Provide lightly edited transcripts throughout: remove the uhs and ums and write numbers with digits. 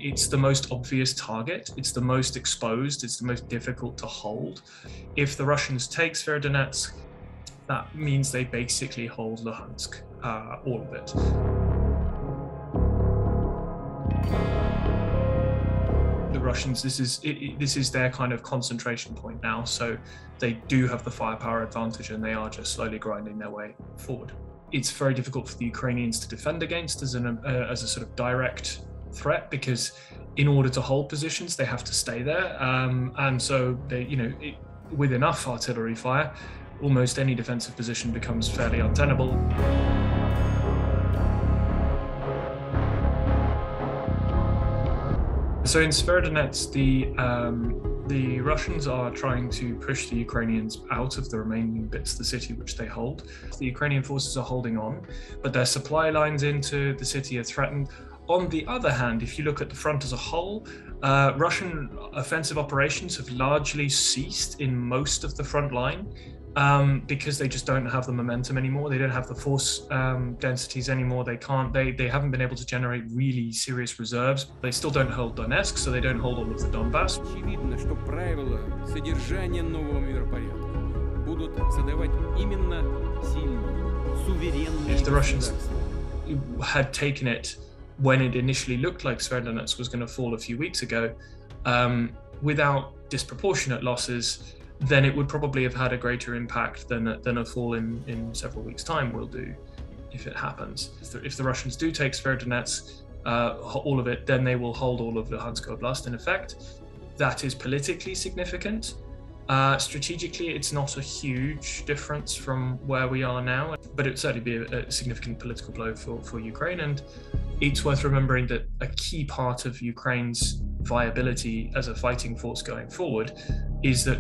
it's the most obvious target, it's the most exposed, it's the most difficult to hold. If the Russians take Severodonetsk, that means they basically hold Luhansk, all of it. The Russians, this is their kind of concentration point now, so they do have the firepower advantage and they are just slowly grinding their way forward. It's very difficult for the Ukrainians to defend against as a sort of direct threat, because in order to hold positions they have to stay there, and so they, with enough artillery fire, almost any defensive position becomes fairly untenable. So in Severodonetsk, the Russians are trying to push the Ukrainians out of the remaining bits of the city which they hold. The Ukrainian forces are holding on, but their supply lines into the city are threatened. On the other hand, if you look at the front as a whole, Russian offensive operations have largely ceased in most of the front line, because they just don't have the momentum anymore. They don't have the force densities anymore. They haven't been able to generate really serious reserves. They still don't hold Donetsk, so they don't hold all of the Donbass. Очевидно, что правила содержания нового миропорядка будут задавать именно сильные, суверенные. If the Russians had taken it when it initially looked like Severodonetsk was going to fall a few weeks ago, without disproportionate losses, then it would probably have had a greater impact than a fall in several weeks' time will do, if it happens. If the Russians do take Severodonetsk, all of it, then they will hold all of Luhansk Oblast in effect. That is politically significant. Strategically, it's not a huge difference from where we are now, but it would certainly be a significant political blow for Ukraine. And it's worth remembering that a key part of Ukraine's viability as a fighting force going forward is that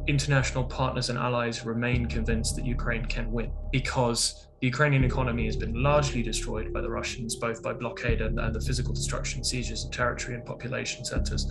international partners and allies remain convinced that Ukraine can win, because the Ukrainian economy has been largely destroyed by the Russians, both by blockade and the physical destruction, seizures of territory and population centers.